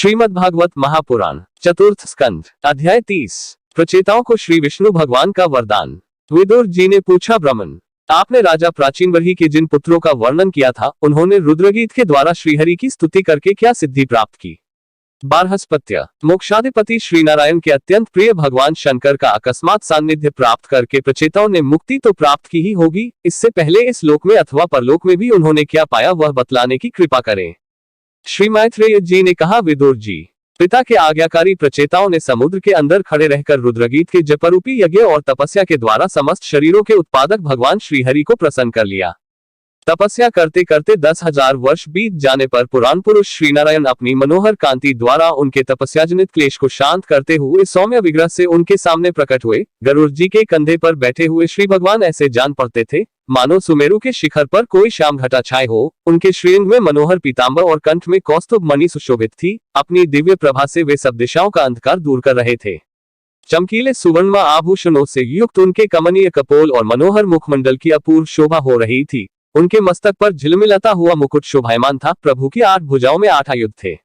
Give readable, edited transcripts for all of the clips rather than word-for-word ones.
श्रीमद्भागवत महापुराण चतुर्थ स्कंध अध्याय 30। प्रचेताओं को श्री विष्णु भगवान का वरदान। विदुर जी ने पूछा, ब्राह्मण, आपने राजा प्राचीन वर्ही के जिन पुत्रों का वर्णन किया था, उन्होंने रुद्रगीत के द्वारा श्रीहरि की स्तुति करके क्या सिद्धि प्राप्त की? बारहस्पत्य, मोक्षाधिपति श्री नारायण के अत्यंत प्रिय भगवान शंकर का अकस्मात सान्निध्य प्राप्त करके प्रचेताओं ने मुक्ति तो प्राप्त की ही होगी, इससे पहले इस लोक में अथवा परलोक में भी उन्होंने क्या पाया वह बतलाने की कृपा करें। श्री मैत्रेय जी ने कहा, विदुर जी, पिता के आज्ञाकारी प्रचेताओं ने समुद्र के अंदर खड़े रहकर रुद्रगीत के जपरूपी यज्ञ और तपस्या के द्वारा समस्त शरीरों के उत्पादक भगवान श्रीहरि को प्रसन्न कर लिया। तपस्या करते करते 10,000 वर्ष बीत जाने पर पुराण पुरुष श्री नारायण अपनी मनोहर कांति द्वारा उनके तपस्याजनित क्लेश को शांत करते हुए सौम्य विग्रह से उनके सामने प्रकट हुए। गरुड़ जी के कंधे पर बैठे हुए श्री भगवान ऐसे जान पड़ते थे मानो सुमेरु के शिखर पर कोई श्याम घटा छाए हो। उनके श्रीअंग में मनोहर पीतांबर और कंठ में कौस्तुभ मणि सुशोभित थी। अपनी दिव्य प्रभा से वे सब दिशाओं का अंधकार दूर कर रहे थे। चमकीले सुवर्ण आभूषणों से युक्त उनके कमनीय कपोल और मनोहर मुखमंडल की अपूर्व शोभा हो रही थी। उनके मस्तक पर झिलमिलाता हुआ मुकुट शोभायमान था। प्रभु की 8 भुजाओं में 8 आयुध थे।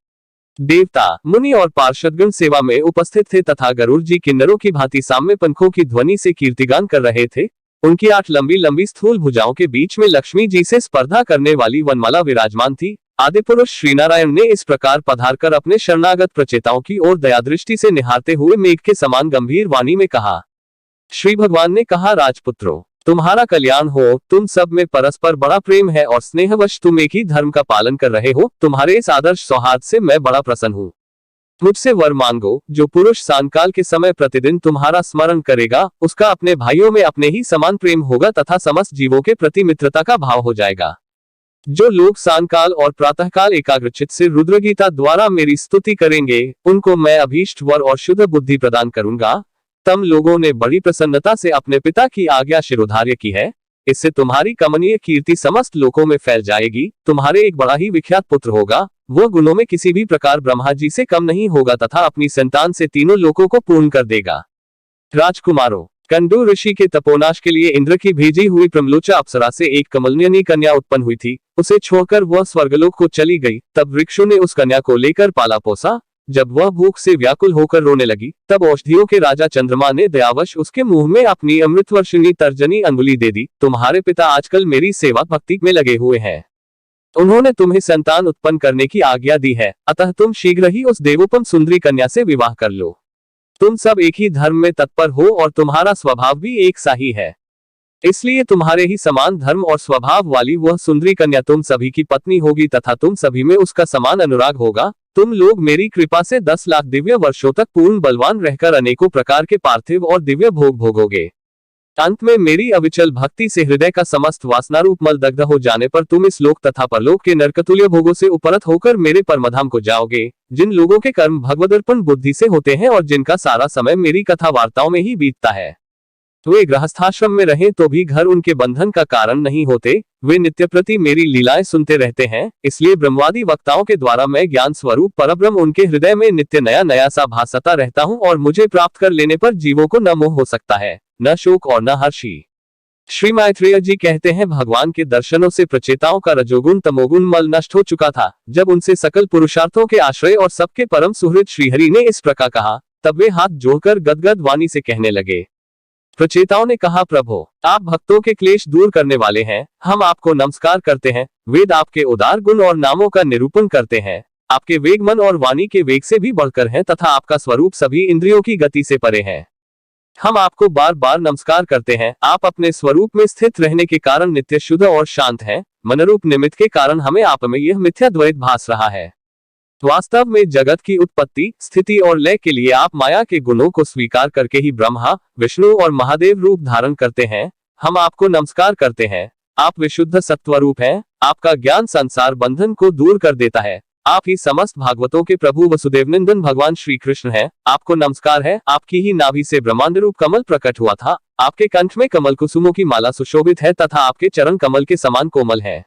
देवता, मुनि और पार्षदगण सेवा में उपस्थित थे तथा गरुड़ जी किन्नरों की भांति साम्य पंखों की ध्वनि से कीर्तिगान कर रहे थे। उनकी 8 लंबी लंबी स्थूल भुजाओं के बीच में लक्ष्मी जी से स्पर्धा करने वाली वनमाला विराजमान थी। आदि पुरुष श्रीनारायण ने इस प्रकार पधारकर अपने शरणागत प्रचेताओं की ओर दयादृष्टि से निहारते हुए मेघ के समान गंभीर वाणी में कहा। श्री भगवान ने कहा, राजपुत्रों, तुम्हारा कल्याण हो। तुम सब में परस्पर बड़ा प्रेम है और स्नेहवश तुम एक ही धर्म का पालन कर रहे हो। तुम्हारे इस आदर्श सौहार्द से मैं बड़ा प्रसन्न हूँ। मुझसे वर मांगो। जो पुरुष सांकाल के समय प्रतिदिन तुम्हारा स्मरण करेगा, उसका अपने भाइयों में अपने ही समान प्रेम होगा तथा समस्त जीवों के प्रति मित्रता का भाव हो जाएगा। जो लोग सांकाल और प्रातःकाल एकाग्रचित्त से रुद्रगीता द्वारा मेरी स्तुति करेंगे, उनको मैं अभीष्ट वर और शुद्ध बुद्धि प्रदान करूंगा। तम लोगों ने बड़ी प्रसन्नता से अपने पिता की आज्ञा शिरोधार्य की है। इससे तुम्हारी कमनीय कीर्ति समस्त लोकों में फैल जाएगी। तुम्हारे एक बड़ा ही विख्यात पुत्र होगा। वो गुणों में किसी भी प्रकार ब्रह्मा जी से कम नहीं होगा तथा अपनी संतान से तीनों लोकों को पूर्ण कर देगा। राजकुमारों, कंडू ऋषि के तपोनाश के लिए इंद्र की भेजी हुई प्रमलोचा अप्सरा से एक कमलनयनी कन्या उत्पन्न हुई थी। उसे छोड़कर वह स्वर्गलोक को चली गई। तब वृक्षों ने उस कन्या को लेकर पाला पोसा। जब वह भूख से व्याकुल होकर रोने लगी, तब औषधियों के राजा चंद्रमा ने दयावश उसके मुंह में अपनी अमृतवर्षिणी तर्जनी अंगुली दे दी। तुम्हारे पिता आजकल मेरी सेवा भक्ति में लगे हुए हैं। उन्होंने तुम्हें संतान उत्पन्न करने की आज्ञा दी है, अतः तुम शीघ्र ही उस देवोपम सुंदरी कन्या से विवाह कर लो। तुम सब एक ही धर्म में तत्पर हो और तुम्हारा स्वभाव भी एक सा ही है, इसलिए तुम्हारे ही समान धर्म और स्वभाव वाली वह सुंदरी कन्या तुम सभी की पत्नी होगी तथा तुम सभी में उसका समान अनुराग होगा। तुम लोग मेरी कृपा से 10 लाख दिव्य वर्षों तक पूर्ण बलवान रहकर अनेकों प्रकार के पार्थिव और दिव्य भोग भोगोगे। अंत में मेरी अविचल भक्ति से हृदय का समस्त वासनारूप मल दग्ध हो जाने पर तुम इस लोक तथा परलोक के नरकतुल्य भोगों से उपरत होकर मेरे परमधाम को जाओगे। जिन लोगों के कर्म भगवदर्पण बुद्धि से होते हैं और जिनका सारा समय मेरी कथा वार्ताओं में ही बीतता है, वे गृहस्थाश्रम में रहें तो भी घर उनके बंधन का कारण नहीं होते। वे नित्य प्रति मेरी लीलाएं सुनते रहते हैं। इसलिए ब्रह्मवादी वक्ताओं के द्वारा मैं ज्ञान स्वरूप परब्रह्म उनके हृदय में नित्य नया नया सा भासता रहता हूँ और मुझे प्राप्त कर लेने पर जीवों को न मोह हो सकता है, न शोक और न हर्षी। श्री मैत्रेय जी कहते हैं, भगवान के दर्शनों से प्रचेताओं का रजोगुण तमोगुण मल नष्ट हो चुका था। जब उनसे सकल पुरुषार्थों के आश्रय और सबके परम सुहृद श्रीहरि ने इस प्रकार कहा, तब वे हाथ जोड़कर गदगद वाणी से कहने लगे। प्रचेताओं ने कहा, प्रभु, आप भक्तों के क्लेश दूर करने वाले हैं। हम आपको नमस्कार करते हैं। वेद आपके उदार गुण और नामों का निरूपण करते हैं। आपके वेग मन और वाणी के वेग से भी बढ़कर है तथा आपका स्वरूप सभी इंद्रियों की गति से परे है। हम आपको बार बार नमस्कार करते हैं। आप अपने स्वरूप में स्थित रहने के कारण नित्य शुद्ध और शांत हैं। मनरूप निमित्त के कारण हमें आप में यह मिथ्या द्वैत भास रहा है। वास्तव में जगत की उत्पत्ति, स्थिति और लय के लिए आप माया के गुणों को स्वीकार करके ही ब्रह्मा, विष्णु और महादेव रूप धारण करते हैं। हम आपको नमस्कार करते हैं। आप विशुद्ध सत्वरूप हैं। आपका ज्ञान संसार बंधन को दूर कर देता है। आप ही समस्त भागवतों के प्रभु वसुदेवनंदन भगवान श्री कृष्ण हैं। आपको नमस्कार है। आपकी ही नाभि से ब्रह्मांड रूप कमल प्रकट हुआ था। आपके कंठ में कमल कुसुमों की माला सुशोभित है तथा आपके चरण कमल के समान कोमल है।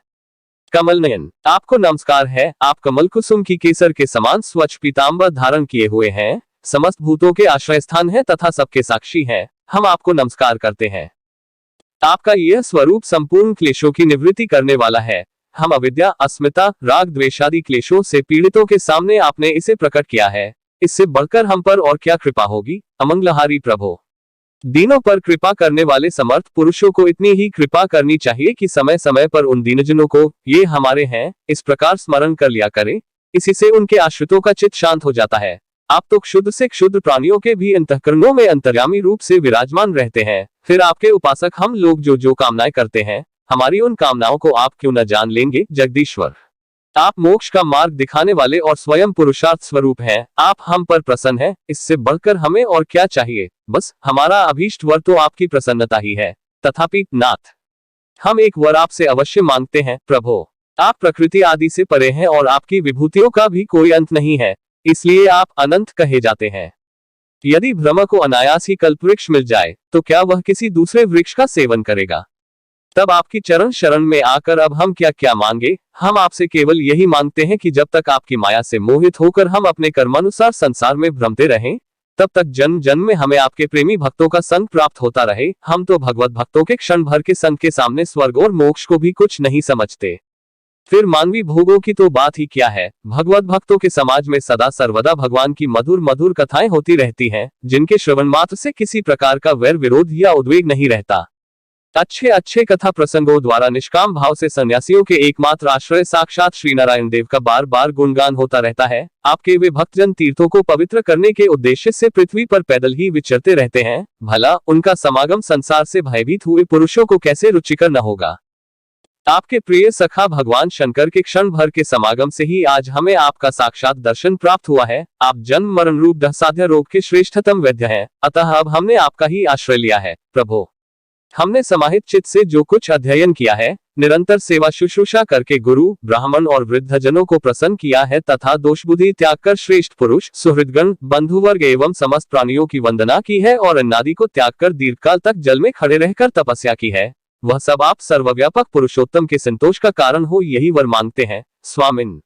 कमल नयन, आपको नमस्कार है। आप कमल कुसुम की केसर के समान स्वच्छ पीतांबर धारण किए हुए हैं। समस्त भूतों के आश्रय स्थान है तथा सबके साक्षी है। हम आपको नमस्कार करते हैं। आपका यह स्वरूप संपूर्ण क्लेशों की निवृत्ति करने वाला है। हम अविद्या, अस्मिता, राग, द्वेषादि क्लेशों से पीड़ितों के सामने आपने इसे प्रकट किया है। इससे बढ़कर हम पर और क्या कृपा होगी, अमंगलहारी प्रभो। दीनों पर कृपा करने वाले समर्थ पुरुषों को इतनी ही कृपा करनी चाहिए कि समय समय पर उन दीनजनों को ये हमारे हैं इस प्रकार स्मरण कर लिया करें। इसी से उनके आश्रितों का चित्त शांत हो जाता है। आप तो क्षुद्र से क्षुद्र प्राणियों के भी अंतःकरणों में अंतर्यामी रूप से विराजमान रहते हैं। फिर आपके उपासक हम लोग जो जो कामनाएं करते हैं, हमारी उन कामनाओं को आप क्यों न जान लेंगे। जगदीश्वर, आप मोक्ष का मार्ग दिखाने वाले और स्वयं पुरुषार्थ स्वरूप हैं। आप हम पर प्रसन्न हैं, इससे बढ़कर हमें और क्या चाहिए। बस हमारा अभीष्ट वर तो आपकी प्रसन्नता ही है। तथापि नाथ, हम एक वर आपसे अवश्य मांगते हैं प्रभो। आप प्रकृति आदि से परे हैं और आपकी विभूतियों का भी कोई अंत नहीं है, इसलिए आप अनंत कहे जाते हैं। यदि ब्रह्म को अनायास ही कल्पवृक्ष मिल जाए तो क्या वह किसी दूसरे वृक्ष का सेवन करेगा। तब आपकी चरण शरण में आकर अब हम क्या क्या मांगे। हम आपसे केवल यही मांगते हैं कि जब तक आपकी माया से मोहित होकर हम अपने कर्मानुसार संसार में भ्रमते रहें, तब तक जन्म जन्म में हमें आपके प्रेमी भक्तों का संग प्राप्त होता रहे। हम तो भगवत भक्तों के क्षण भर के संग के सामने स्वर्ग और मोक्ष को भी कुछ नहीं समझते। फिर मानवी भोगों की तो बात ही क्या है। भगवत भक्तों के समाज में सदा सर्वदा भगवान की मधुर मधुर कथाएं होती रहती हैं, जिनके श्रवण मात्र से किसी प्रकार का वैर विरोध या उद्वेग नहीं रहता। अच्छे अच्छे कथा प्रसंगों द्वारा निष्काम भाव से सन्यासियों के एकमात्र आश्रय साक्षात श्री नारायण देव का बार बार गुणगान होता रहता है। आपके वे भक्तजन तीर्थों को पवित्र करने के उद्देश्य से पृथ्वी पर पैदल ही विचरते रहते हैं। भला उनका समागम संसार से भयभीत हुए पुरुषों को कैसे रुचिकर न होगा। आपके प्रिय सखा भगवान शंकर के क्षण भर के समागम से ही आज हमें आपका साक्षात दर्शन प्राप्त हुआ है। आप जन्म मरण रूप दहसाध्य रोग के श्रेष्ठतम वैद्य हैं, अतः अब हमने आपका ही आश्रय लिया है प्रभो। हमने समाहित चित्त से जो कुछ अध्ययन किया है, निरंतर सेवा शुश्रूषा करके गुरु, ब्राह्मण और वृद्धजनों को प्रसन्न किया है तथा दोष बुद्धि त्याग कर श्रेष्ठ पुरुष, सुहृदगण, बंधुवर्ग एवं समस्त प्राणियों की वंदना की है और अन्नादि को त्याग कर दीर्घकाल तक जल में खड़े रहकर तपस्या की है। वह सब आप सर्वव्यापक पुरुषोत्तम के संतोष का कारण हो, यही वर मांगते हैं स्वामिन।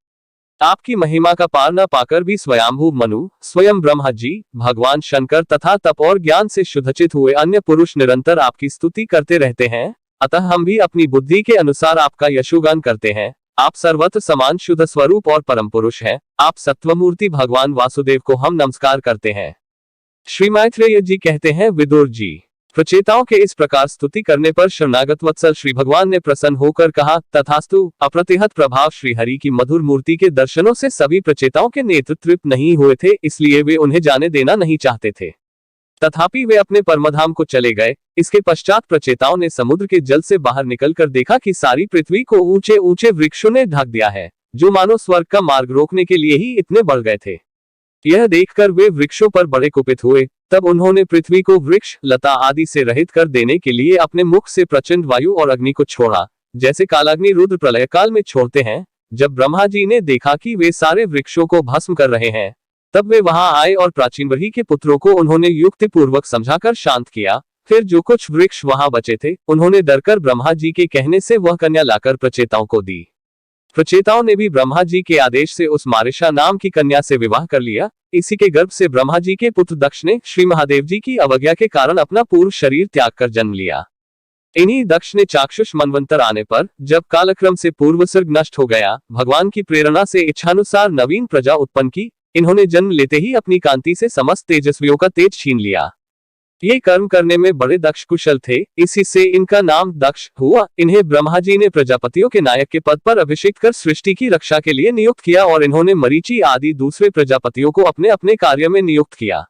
आपकी महिमा का पार न पाकर भी स्वयंभू मनु, स्वयं ब्रह्मा जी, भगवान शंकर तथा तप और ज्ञान से शुद्धचित हुए अन्य पुरुष निरंतर आपकी स्तुति करते रहते हैं। अतः हम भी अपनी बुद्धि के अनुसार आपका यशोगान करते हैं। आप सर्वत्र समान शुद्ध स्वरूप और परम पुरुष हैं। आप सत्वमूर्ति भगवान वासुदेव को हम नमस्कार करते हैं। श्री मैत्रेय जी कहते हैं, विदुर जी, प्रचेताओं के इस प्रकार स्तुति करने पर शरणागत वत्सल श्री भगवान ने प्रसन्न होकर कहा, तथास्तु। अप्रतिहत प्रभाव श्री हरि की मधुर मूर्ति के दर्शनों से सभी प्रचेताओं के नेत्र तृप्त नहीं हुए थे, इसलिए वे उन्हें जाने देना नहीं चाहते थे। तथापि वे अपने परमधाम को चले गए। इसके पश्चात प्रचेताओं ने समुद्र के जल से बाहर निकलकर देखा कि सारी पृथ्वी को ऊंचे ऊंचे वृक्षों ने ढक दिया है, जो मानो स्वर्ग का मार्ग रोकने के लिए ही इतने बढ़ गए थे। यह देखकर वे वृक्षों पर बड़े कुपित हुए। तब उन्होंने पृथ्वी को वृक्ष, लता आदि से रहित कर देने के लिए अपने मुख से प्रचंड वायु और अग्नि को छोड़ा, जैसे कालाग्नि रुद्र प्रलय काल में छोड़ते हैं। जब ब्रह्मा जी ने देखा कि वे सारे वृक्षों को भस्म कर रहे हैं, तब वे वहां आए और प्राचीन बरही के पुत्रों को उन्होंने युक्ति पूर्वक समझाकर शांत किया। फिर जो कुछ वृक्ष वहां बचे थे, उन्होंने डरकर ब्रह्मा जी के कहने से वह कन्या लाकर प्रचेताओं को दी। प्रचेताओं ने भी ब्रह्मा जी के आदेश से उस मारिशा नाम की कन्या से विवाह कर लिया। इसी के गर्भ से ब्रह्मा जी के पुत्र दक्ष ने श्री महादेव जी की अवज्ञा के कारण अपना पूर्व शरीर त्याग कर जन्म लिया। इन्हीं दक्ष ने चाक्षुष मनवंतर आने पर, जब कालक्रम से पूर्व सर्ग नष्ट हो गया, भगवान की प्रेरणा से इच्छानुसार नवीन प्रजा उत्पन्न की। इन्होंने जन्म लेते ही अपनी कांति से समस्त तेजस्वियों का तेज छीन लिया। ये कर्म करने में बड़े दक्ष कुशल थे, इसी से इनका नाम दक्ष हुआ। इन्हें ब्रह्मा जी ने प्रजापतियों के नायक के पद पर अभिषेक कर सृष्टि की रक्षा के लिए नियुक्त किया और इन्होंने मरीचि आदि दूसरे प्रजापतियों को अपने अपने कार्य में नियुक्त किया।